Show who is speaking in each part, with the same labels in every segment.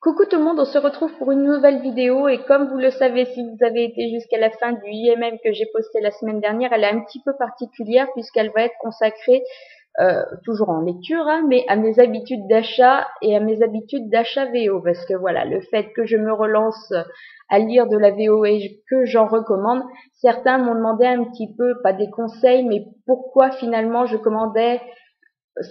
Speaker 1: Coucou tout le monde, on se retrouve pour une nouvelle vidéo et comme vous le savez, si vous avez été jusqu'à la fin du IMM que j'ai posté la semaine dernière, elle est un petit peu particulière puisqu'elle va être consacrée, toujours en lecture, hein, mais à mes habitudes d'achat et à mes habitudes d'achat VO parce que voilà, le fait que je me relance à lire de la VO et que j'en recommande, certains m'ont demandé un petit peu, pas des conseils, mais pourquoi finalement je commandais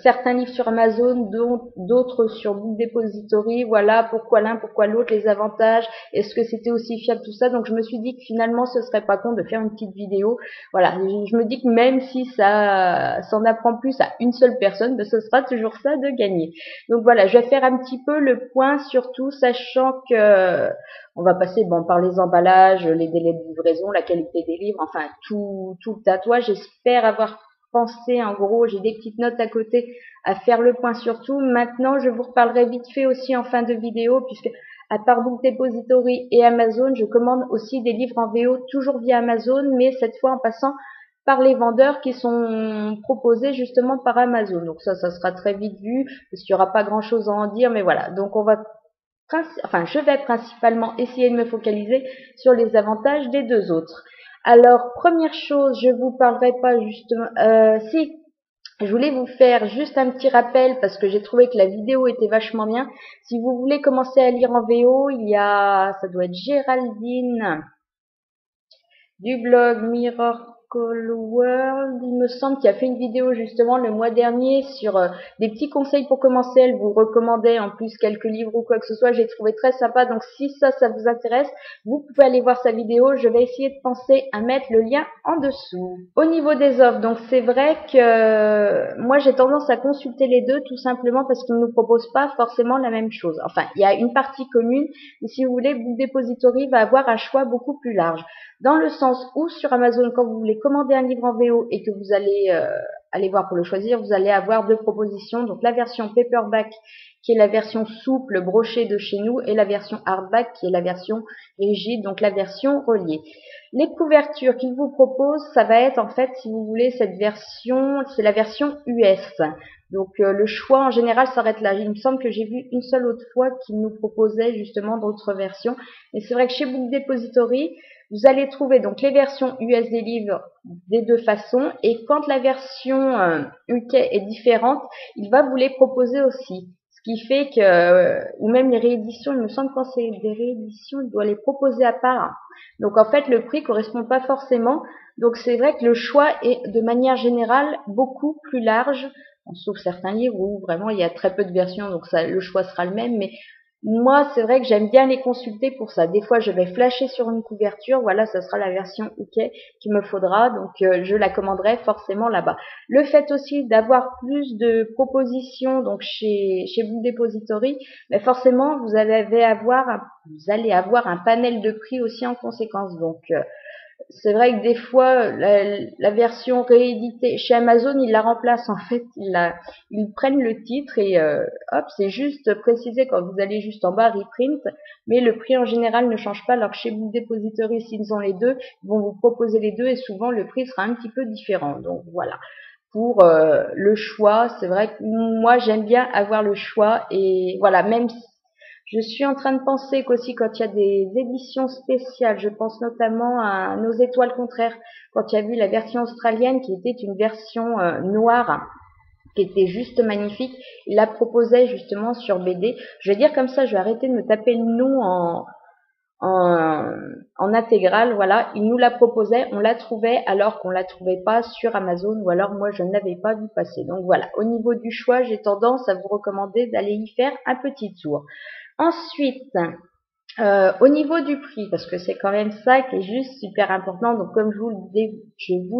Speaker 1: certains livres sur Amazon, d'autres sur Book Depository, voilà, pourquoi l'un, pourquoi l'autre, les avantages, est-ce que c'était aussi fiable, tout ça. Donc je me suis dit que finalement ce serait pas con de faire une petite vidéo. Voilà, je me dis que même si ça s'en apprend plus à une seule personne, ben, ce sera toujours ça de gagner. Donc voilà, je vais faire un petit peu le point surtout, sachant que on va passer par les emballages, les délais de livraison, la qualité des livres, enfin tout le tatouage. J'espère avoir pensé, en gros, j'ai des petites notes à côté à faire le point sur tout. Maintenant, je vous reparlerai vite fait aussi en fin de vidéo, puisque à part Book Depository et Amazon, je commande aussi des livres en VO, toujours via Amazon, mais cette fois en passant par les vendeurs qui sont proposés justement par Amazon. Donc ça sera très vite vu, parce qu'il n'y aura pas grand-chose à en dire, mais voilà. Donc je vais principalement essayer de me focaliser sur les avantages des deux autres. Alors, première chose, je vous parlerai pas justement, si, je voulais vous faire juste un petit rappel parce que j'ai trouvé que la vidéo était vachement bien. Si vous voulez commencer à lire en VO, il y a, ça doit être Géraldine du blog Miracle World, il me semble, qui a fait une vidéo justement le mois dernier sur des petits conseils pour commencer. Elle vous recommandait en plus quelques livres ou quoi que ce soit. J'ai trouvé très sympa. Donc si ça vous intéresse, vous pouvez aller voir sa vidéo. Je vais essayer de penser à mettre le lien en dessous. Au niveau des offres, donc c'est vrai que moi j'ai tendance à consulter les deux tout simplement parce qu'ils ne nous proposent pas forcément la même chose. Enfin, il y a une partie commune, mais si vous voulez, Book Depository va avoir un choix beaucoup plus large. Dans le sens où sur Amazon, quand vous voulez commander un livre en VO et que vous allez aller voir pour le choisir, vous allez avoir deux propositions. Donc la version paperback qui est la version souple brochée de chez nous et la version hardback qui est la version rigide, donc la version reliée. Les couvertures qu'ils vous proposent, ça va être en fait, si vous voulez, cette version, c'est la version US. Donc le choix en général s'arrête là. Il me semble que j'ai vu une seule autre fois qu'ils nous proposaient justement d'autres versions. Mais c'est vrai que chez Book Depository, vous allez trouver donc les versions US des livres des deux façons et quand la version UK est différente, il va vous les proposer aussi. Ce qui fait que, ou même les rééditions, il me semble quand c'est des rééditions, il doit les proposer à part. Donc en fait, le prix correspond pas forcément. Donc c'est vrai que le choix est de manière générale beaucoup plus large, sauf certains livres où vraiment il y a très peu de versions, donc ça, le choix sera le même. Mais moi, c'est vrai que j'aime bien les consulter pour ça. Des fois, je vais flasher sur une couverture. Voilà, ça sera la version UK qu'il me faudra. Donc, je la commanderai forcément là-bas. Le fait aussi d'avoir plus de propositions donc chez Book Depository, mais forcément, vous allez avoir un panel de prix aussi en conséquence. Donc, c'est vrai que des fois, la version rééditée chez Amazon, ils la remplacent en fait, ils prennent le titre et hop, c'est juste précisé quand vous allez juste en bas, reprint, mais le prix en général ne change pas. Alors chez Book Depository, s'ils ont les deux, ils vont vous proposer les deux et souvent le prix sera un petit peu différent. Donc voilà. Pour le choix, c'est vrai que moi j'aime bien avoir le choix et voilà, même si je suis en train de penser qu'aussi quand il y a des éditions spéciales, je pense notamment à Nos étoiles contraires, quand il y a vu la version australienne qui était une version noire, qui était juste magnifique, il la proposait justement sur BD. Je vais dire comme ça, je vais arrêter de me taper le nom en intégrale, voilà, il nous la proposait, on la trouvait alors qu'on la trouvait pas sur Amazon ou alors moi je ne l'avais pas vu passer. Donc voilà, au niveau du choix, j'ai tendance à vous recommander d'aller y faire un petit tour. Ensuite, au niveau du prix, parce que c'est quand même ça qui est juste super important. Donc comme je vous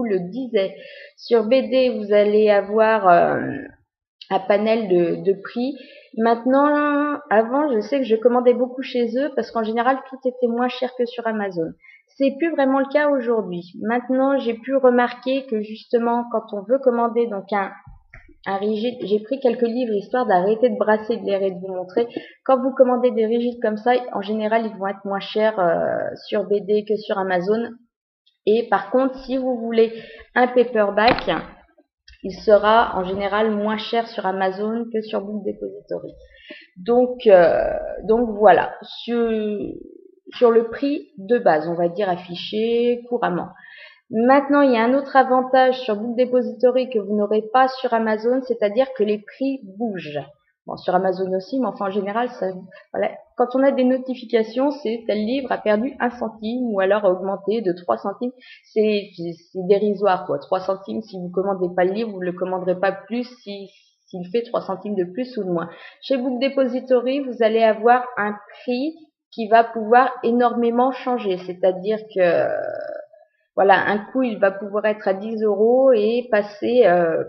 Speaker 1: le disais, sur BD, vous allez avoir un panel de prix. Maintenant, avant, je sais que je commandais beaucoup chez eux parce qu'en général, tout était moins cher que sur Amazon. C'est plus vraiment le cas aujourd'hui. Maintenant, j'ai pu remarquer que justement, quand on veut commander donc un rigide, j'ai pris quelques livres histoire d'arrêter de brasser de l'air et de vous montrer. Quand vous commandez des rigides comme ça, en général, ils vont être moins chers sur BD que sur Amazon. Et par contre, si vous voulez un paperback, il sera en général moins cher sur Amazon que sur Book Depository. Donc voilà, sur le prix de base, on va dire affiché couramment. Maintenant, il y a un autre avantage sur Book Depository que vous n'aurez pas sur Amazon, c'est-à-dire que les prix bougent. Bon, sur Amazon aussi, mais enfin en général, voilà. Quand on a des notifications, c'est tel livre a perdu 1 centime ou alors a augmenté de 3 centimes. C'est dérisoire, quoi. 3 centimes, si vous commandez pas le livre, vous ne le commanderez pas plus s'il fait 3 centimes de plus ou de moins. Chez Book Depository, vous allez avoir un prix qui va pouvoir énormément changer, c'est-à-dire que voilà, un coup, il va pouvoir être à 10 € et passer,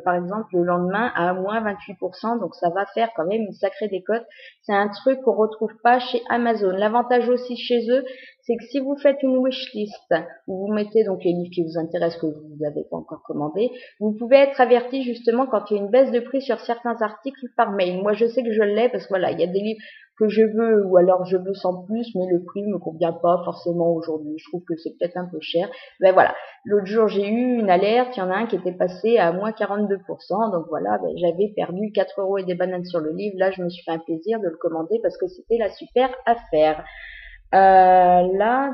Speaker 1: par exemple, le lendemain à moins 28%. Donc, ça va faire quand même une sacrée décote. C'est un truc qu'on retrouve pas chez Amazon. L'avantage aussi chez eux, c'est que si vous faites une wishlist, où vous mettez donc les livres qui vous intéressent, que vous n'avez pas encore commandé, vous pouvez être averti justement quand il y a une baisse de prix sur certains articles par mail. Moi, je sais que je l'ai parce que voilà, il y a des livres que je veux ou alors je veux sans plus, mais le prix me convient pas forcément aujourd'hui. Je trouve que c'est peut-être un peu cher. Ben voilà. L'autre jour, j'ai eu une alerte. Il y en a un qui était passé à moins 42%. Donc voilà, ben, j'avais perdu 4 € et des bananes sur le livre. Là, je me suis fait un plaisir de le commander parce que c'était la super affaire. Là,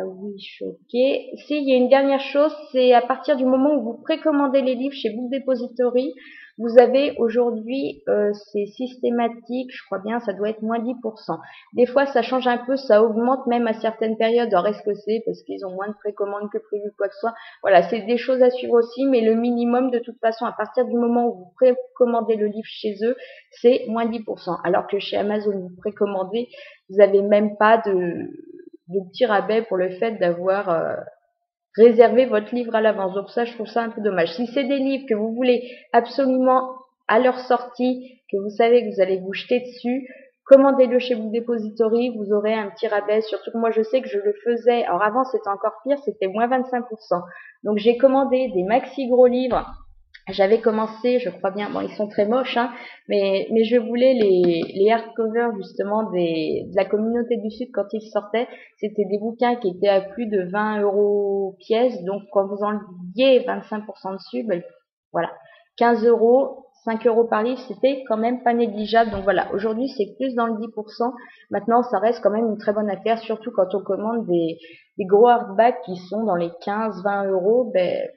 Speaker 1: Wish, ok. Si, il y a une dernière chose, c'est à partir du moment où vous précommandez les livres chez Book Depository, vous avez aujourd'hui, c'est systématique, je crois bien, ça doit être moins 10%. Des fois, ça change un peu, ça augmente même à certaines périodes. Alors, est-ce que c'est parce qu'ils ont moins de précommandes que prévu, quoi que ce soit? Voilà, c'est des choses à suivre aussi, mais le minimum, de toute façon, à partir du moment où vous précommandez le livre chez eux, c'est moins 10%. Alors que chez Amazon, vous précommandez, vous n'avez même pas de petit rabais pour le fait d'avoir réservé votre livre à l'avance. Donc ça, je trouve ça un peu dommage. Si c'est des livres que vous voulez absolument à leur sortie, que vous savez que vous allez vous jeter dessus, commandez-le chez Book Depository, vous aurez un petit rabais. Surtout que moi, je sais que je le faisais. Alors avant, c'était encore pire, c'était moins 25%. Donc j'ai commandé des maxi gros livres. J'avais commencé, je crois bien, bon, ils sont très moches, hein, mais je voulais les hardcovers, justement, de la communauté du Sud quand ils sortaient. C'était des bouquins qui étaient à plus de 20 € pièce. Donc, quand vous enleviez 25% dessus, ben, voilà. 15 €, 5 € par livre, c'était quand même pas négligeable. Donc voilà. Aujourd'hui, c'est plus dans le 10%. Maintenant, ça reste quand même une très bonne affaire, surtout quand on commande des gros hardbacks qui sont dans les 15-20 €, ben,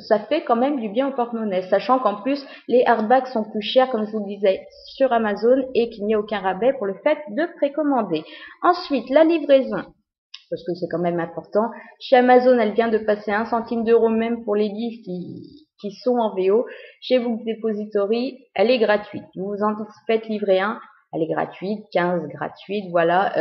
Speaker 1: ça fait quand même du bien au porte-monnaie, sachant qu'en plus, les hardbacks sont plus chers, comme je vous le disais, sur Amazon et qu'il n'y a aucun rabais pour le fait de précommander. Ensuite, la livraison, parce que c'est quand même important. Chez Amazon, elle vient de passer 1 centime d'euro même pour les livres qui sont en VO. Chez Book Depository, elle est gratuite. Vous en faites livrer un, elle est gratuite, 15 gratuite, voilà.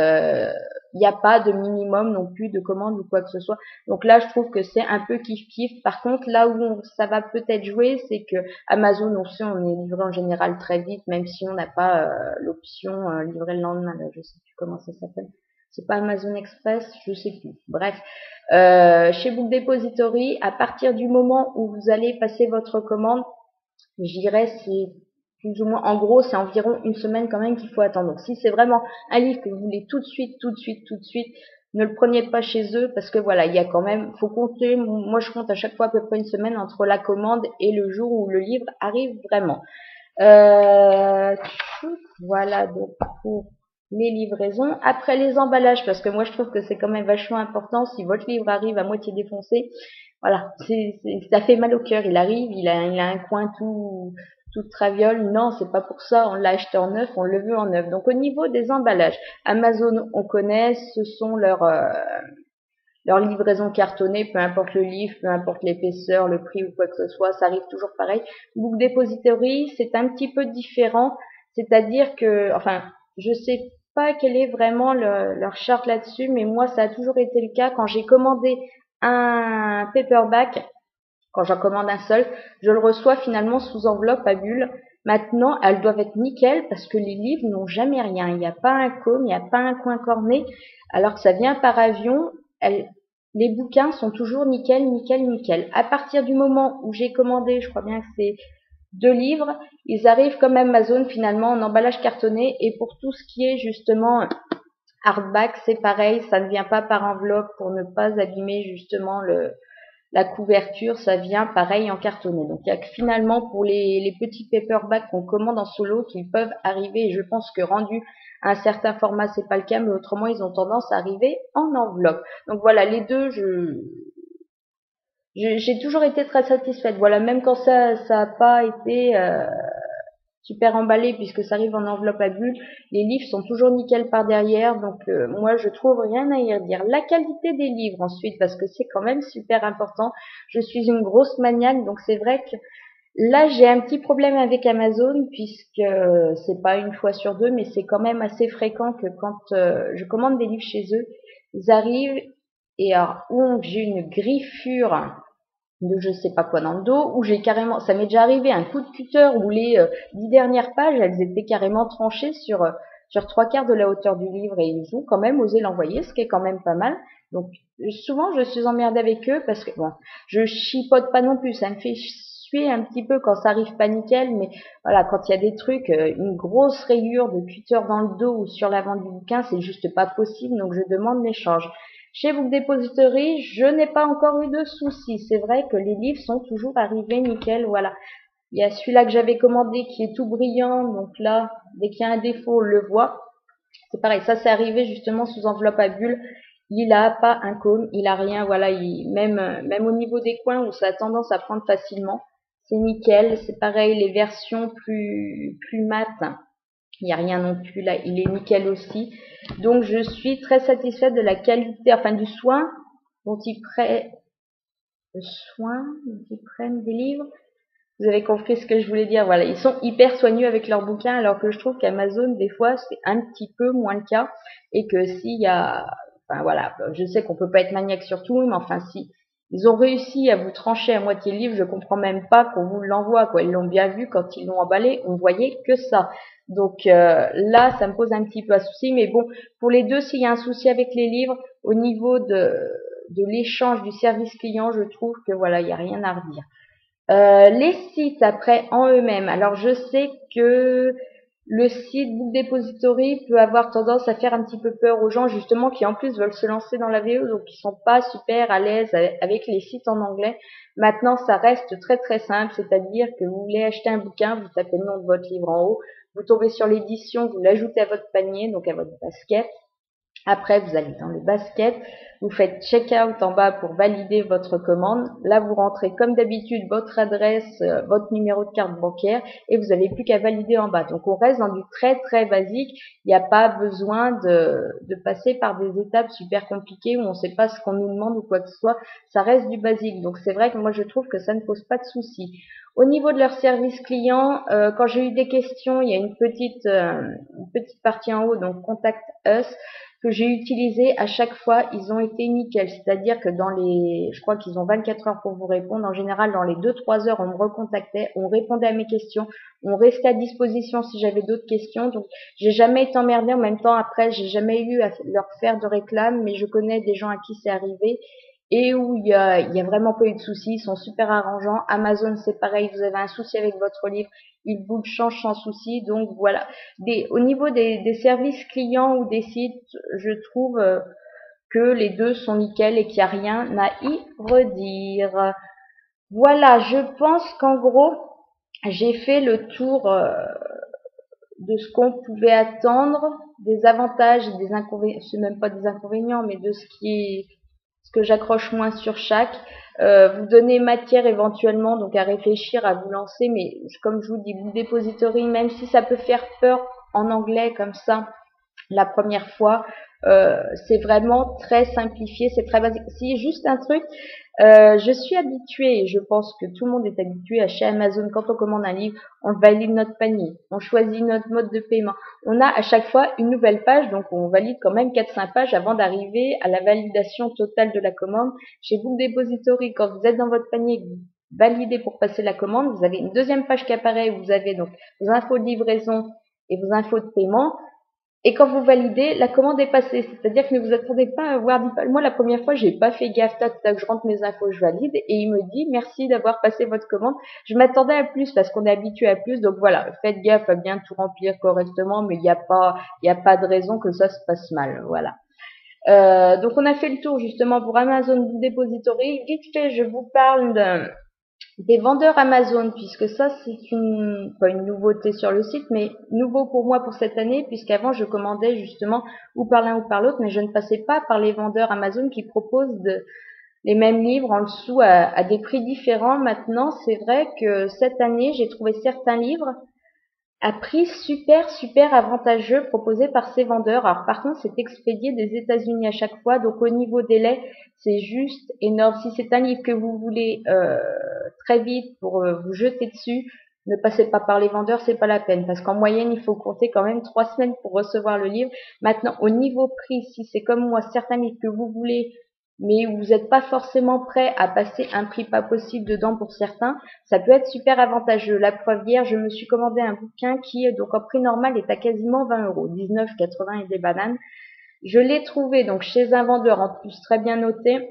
Speaker 1: Il n'y a pas de minimum non plus de commande ou quoi que ce soit. Donc là, je trouve que c'est un peu kiff-kiff. Par contre, là où ça va peut-être jouer, c'est que Amazon, on sait, on est livré en général très vite, même si on n'a pas l'option livrer le lendemain. Là, je sais plus comment ça s'appelle. C'est pas Amazon Express, je sais plus. Bref, chez Book Depository, à partir du moment où vous allez passer votre commande, je dirais c'est plus ou moins, en gros, c'est environ une semaine quand même qu'il faut attendre. Donc, si c'est vraiment un livre que vous voulez tout de suite, ne le preniez pas chez eux parce que voilà, il y a quand même, faut compter. Moi, je compte à chaque fois à peu près une semaine entre la commande et le jour où le livre arrive vraiment. Voilà donc pour les livraisons. Après les emballages, parce que moi je trouve que c'est quand même vachement important. Si votre livre arrive à moitié défoncé, voilà, ça fait mal au cœur. Il arrive, il a un coin tout traviole. Non, c'est pas pour ça. On l'a acheté en neuf, on le veut en neuf. Donc au niveau des emballages, Amazon, on connaît, ce sont leur livraison cartonnée, peu importe le livre, peu importe l'épaisseur, le prix ou quoi que ce soit, ça arrive toujours pareil. Book Depository, c'est un petit peu différent, c'est-à-dire que, enfin, je sais pas quelle est vraiment leur charte là-dessus, mais moi, ça a toujours été le cas. Quand j'ai commandé un paperback, quand j'en commande un seul, je le reçois finalement sous enveloppe à bulles. Maintenant, elles doivent être nickel parce que les livres n'ont jamais rien. Il n'y a pas un cône, il n'y a pas un coin corné. Alors que ça vient par avion, les bouquins sont toujours nickel. À partir du moment où j'ai commandé, je crois bien que c'est 2 livres, ils arrivent comme Amazon finalement en emballage cartonné. Et pour tout ce qui est justement hardback, c'est pareil, ça ne vient pas par enveloppe pour ne pas abîmer justement la couverture, ça vient pareil en cartonné. Donc il y a que finalement pour les petits paperbacks qu'on commande en solo qu'ils peuvent arriver, et je pense que rendu à un certain format, c'est pas le cas, mais autrement ils ont tendance à arriver en enveloppe. Donc voilà, les deux, j'ai toujours été très satisfaite. Voilà, même quand ça a pas été super emballé puisque ça arrive en enveloppe à bulles, les livres sont toujours nickel par derrière. Donc moi je trouve rien à y redire. La qualité des livres ensuite, parce que c'est quand même super important. Je suis une grosse maniaque, donc c'est vrai que là j'ai un petit problème avec Amazon puisque c'est pas une fois sur deux, mais c'est quand même assez fréquent que quand je commande des livres chez eux, ils arrivent et alors j'ai une griffure de je sais pas quoi dans le dos, où j'ai carrément, ça m'est déjà arrivé un coup de cutter où les 10 dernières pages, elles étaient carrément tranchées sur 3/4 de la hauteur du livre, et ils ont quand même osé l'envoyer, ce qui est quand même pas mal. Donc souvent je suis emmerdée avec eux parce que bon, je chipote pas non plus, ça me fait suer un petit peu quand ça arrive pas nickel, mais voilà, quand il y a des trucs, une grosse rayure de cutter dans le dos ou sur l'avant du bouquin, c'est juste pas possible, donc je demande l'échange. Chez Book Depository, je n'ai pas encore eu de soucis. C'est vrai que les livres sont toujours arrivés nickel. Voilà. Il y a celui-là que j'avais commandé qui est tout brillant. Donc là, dès qu'il y a un défaut, on le voit. C'est pareil. Ça, c'est arrivé justement sous enveloppe à bulles. Il a pas un cône, il a rien. Voilà. Même au niveau des coins où ça a tendance à prendre facilement, c'est nickel. C'est pareil. Les versions plus mat, il n'y a rien non plus là, il est nickel aussi. Donc je suis très satisfaite de la qualité, enfin du soin dont ils prennent, des livres. Vous avez compris ce que je voulais dire. Voilà, ils sont hyper soigneux avec leurs bouquins, alors que je trouve qu'Amazon des fois c'est un petit peu moins le cas, et que s'il y a, enfin voilà, je sais qu'on peut pas être maniaque sur tout, mais enfin si ils ont réussi à vous trancher à moitié le livre, je comprends même pas qu'on vous l'envoie, quoi. Ils l'ont bien vu quand ils l'ont emballé, on voyait que ça. Donc là, ça me pose un petit peu un souci, mais bon, pour les deux, s'il y a un souci avec les livres, au niveau de l'échange du service client, je trouve que voilà, il y a rien à redire. Les sites après en eux-mêmes. Alors je sais que le site Book Depository peut avoir tendance à faire un petit peu peur aux gens justement qui en plus veulent se lancer dans la VO, donc qui sont pas super à l'aise avec les sites en anglais. Maintenant ça reste très très simple, c'est-à-dire que vous voulez acheter un bouquin, vous tapez le nom de votre livre en haut, vous tombez sur l'édition, vous l'ajoutez à votre panier, donc à votre basket. Après, vous allez dans le basket, vous faites check-out en bas pour valider votre commande. Là, vous rentrez comme d'habitude votre adresse, votre numéro de carte bancaire, et vous n'avez plus qu'à valider en bas. Donc, on reste dans du très très basique. Il n'y a pas besoin de passer par des étapes super compliquées où on ne sait pas ce qu'on nous demande ou quoi que ce soit. Ça reste du basique. Donc, c'est vrai que moi, je trouve que ça ne pose pas de soucis. Au niveau de leur service client, quand j'ai eu des questions, il y a une petite partie en haut, donc Contact Us, que j'ai utilisé à chaque fois, ils ont été nickel. C'est-à-dire que je crois qu'ils ont 24 heures pour vous répondre. En général, dans les 2-3 heures, on me recontactait, on répondait à mes questions, on restait à disposition si j'avais d'autres questions. Donc, j'ai jamais été emmerdée. En même temps, après, j'ai jamais eu à leur faire de réclame, mais je connais des gens à qui c'est arrivé et où il y a vraiment pas eu de soucis. Ils sont super arrangeants. Amazon, c'est pareil. Vous avez un souci avec votre livre, ils vous le changent sans souci. Donc voilà. Au niveau des services clients ou des sites, je trouve que les deux sont nickel et qu'il n'y a rien à y redire. Voilà, je pense qu'en gros, j'ai fait le tour de ce qu'on pouvait attendre, des avantages et des inconvénients, c'est même pas des inconvénients, mais de ce que j'accroche moins sur chaque. Vous donner matière éventuellement donc à réfléchir, à vous lancer, mais comme je vous dis, Book Depository, même si ça peut faire peur en anglais comme ça la première fois, c'est vraiment très simplifié, c'est très basique. Si juste un truc, je suis habituée, et je pense que tout le monde est habitué à chez Amazon, quand on commande un livre, on valide notre panier, on choisit notre mode de paiement. On a à chaque fois une nouvelle page, donc on valide quand même 4-5 pages avant d'arriver à la validation totale de la commande. Chez Book Depository, quand vous êtes dans votre panier, vous validez pour passer la commande, vous avez une deuxième page qui apparaît où vous avez donc vos infos de livraison et vos infos de paiement. Et quand vous validez, la commande est passée. C'est-à-dire que ne vous attendez pas à avoir 10 pages. Moi, la première fois, j'ai pas fait gaffe, tac, tac, je rentre mes infos, je valide, et il me dit, merci d'avoir passé votre commande. Je m'attendais à plus, parce qu'on est habitué à plus. Donc voilà, faites gaffe à bien tout remplir correctement, mais il n'y a pas de raison que ça se passe mal. Voilà. Donc on a fait le tour justement pour Amazon Depository. Vite fait, je vous parle des vendeurs Amazon, puisque ça c'est pas une nouveauté sur le site, mais nouveau pour moi pour cette année, puisqu'avant je commandais justement ou par l'un ou par l'autre, mais je ne passais pas par les vendeurs Amazon qui proposent les mêmes livres en dessous à des prix différents. Maintenant, c'est vrai que cette année, j'ai trouvé certains livres à prix super avantageux proposé par ces vendeurs. Alors par contre, c'est expédié des États-Unis à chaque fois, donc au niveau délai, c'est juste énorme. Si c'est un livre que vous voulez très vite pour vous jeter dessus, ne passez pas par les vendeurs, c'est pas la peine, parce qu'en moyenne, il faut compter quand même 3 semaines pour recevoir le livre. Maintenant, au niveau prix, si c'est comme moi, certains livres que vous voulez, mais où vous n'êtes pas forcément prêt à passer un prix pas possible dedans pour certains, ça peut être super avantageux. La preuve, hier, je me suis commandé un bouquin qui, donc en prix normal, est à quasiment 20 €, 19,80 et des bananes. Je l'ai trouvé donc chez un vendeur en plus très bien noté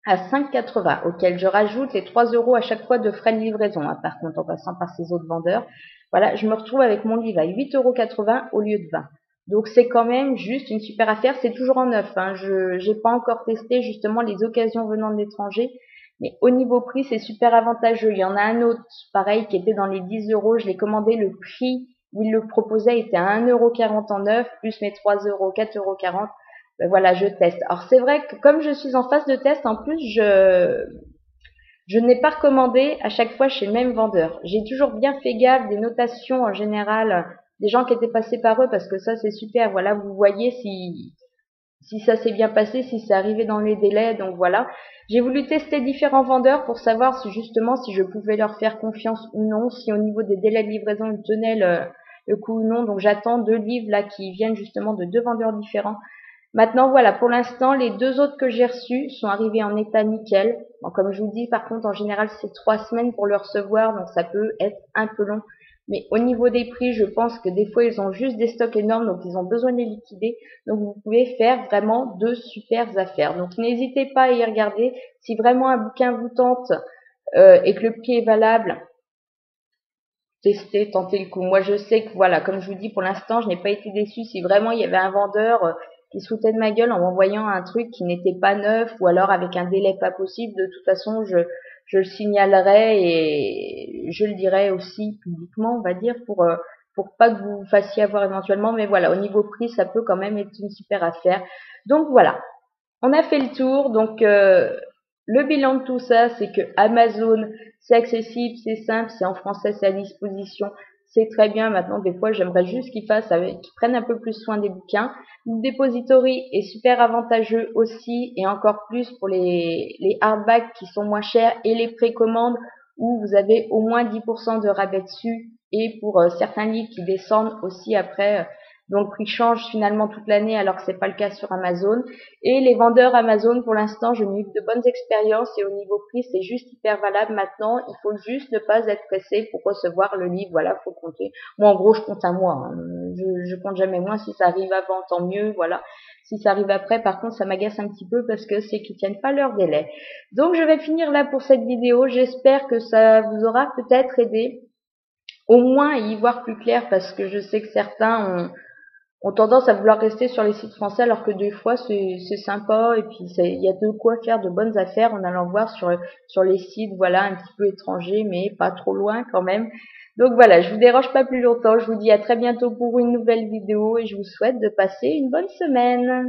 Speaker 1: à 5,80, auquel je rajoute les 3 € à chaque fois de frais de livraison, hein, par contre, en passant par ces autres vendeurs. Voilà, je me retrouve avec mon livre à 8,80 € au lieu de 20. Donc c'est quand même juste une super affaire. C'est toujours en neuf, hein. Je n'ai pas encore testé justement les occasions venant de l'étranger. Mais au niveau prix, c'est super avantageux. Il y en a un autre, pareil, qui était dans les 10 €. Je l'ai commandé, le prix où il le proposait était à 1,40 € en neuf, plus mes 3 €, 4,40 €. Ben voilà, je teste. Alors c'est vrai que comme je suis en phase de test, en plus, je n'ai pas recommandé à chaque fois chez le même vendeur. J'ai toujours bien fait gaffe des notations en général, des gens qui étaient passés par eux, parce que ça c'est super. Voilà, vous voyez si ça s'est bien passé, si c'est arrivé dans les délais. Donc voilà, j'ai voulu tester différents vendeurs pour savoir si justement si je pouvais leur faire confiance ou non, si au niveau des délais de livraison ils tenaient le coup ou non. Donc j'attends 2 livres là qui viennent justement de 2 vendeurs différents. Maintenant, voilà, pour l'instant, les 2 autres que j'ai reçus sont arrivés en état nickel. Bon, comme je vous dis, par contre, en général, c'est 3 semaines pour le recevoir, donc ça peut être un peu long. Mais au niveau des prix, je pense que des fois, ils ont juste des stocks énormes, donc ils ont besoin de les liquider. Donc vous pouvez faire vraiment de super affaires. Donc n'hésitez pas à y regarder. Si vraiment un bouquin vous tente et que le prix est valable, tester, tenter le coup. Moi, je sais que voilà, comme je vous dis, pour l'instant, je n'ai pas été déçue. Si vraiment il y avait un vendeur qui se foutait de ma gueule en m'envoyant un truc qui n'était pas neuf ou alors avec un délai pas possible, de toute façon, je le signalerai et je le dirai aussi publiquement, on va dire, pour pas que vous fassiez avoir éventuellement. Mais voilà, au niveau prix, ça peut quand même être une super affaire. Donc voilà, on a fait le tour. Donc le bilan de tout ça, c'est que Amazon, c'est accessible, c'est simple, c'est en français, c'est à disposition, c'est très bien. Maintenant, des fois, j'aimerais juste qu'ils prennent un peu plus soin des bouquins. Le Depository est super avantageux aussi, et encore plus pour les hardbacks qui sont moins chers et les précommandes où vous avez au moins 10% de rabais dessus, et pour certains livres qui descendent aussi après. Donc, le prix change finalement toute l'année, alors que c'est pas le cas sur Amazon. Et les vendeurs Amazon, pour l'instant, je n'ai eu que de bonnes expériences et au niveau prix, c'est juste hyper valable. Maintenant, il faut juste ne pas être pressé pour recevoir le livre. Voilà, faut compter. Moi, en gros, je compte un mois, hein. Je compte jamais moins. Si ça arrive avant, tant mieux. Voilà. Si ça arrive après, par contre, ça m'agace un petit peu parce que c'est qu'ils tiennent pas leur délai. Donc, je vais finir là pour cette vidéo. J'espère que ça vous aura peut-être aidé, au moins à y voir plus clair, parce que je sais que certains ont tendance à vouloir rester sur les sites français, alors que des fois c'est sympa et puis il y a de quoi faire de bonnes affaires en allant voir sur les sites, voilà, un petit peu étrangers, mais pas trop loin quand même. Donc voilà, je vous dérange pas plus longtemps, je vous dis à très bientôt pour une nouvelle vidéo et je vous souhaite de passer une bonne semaine.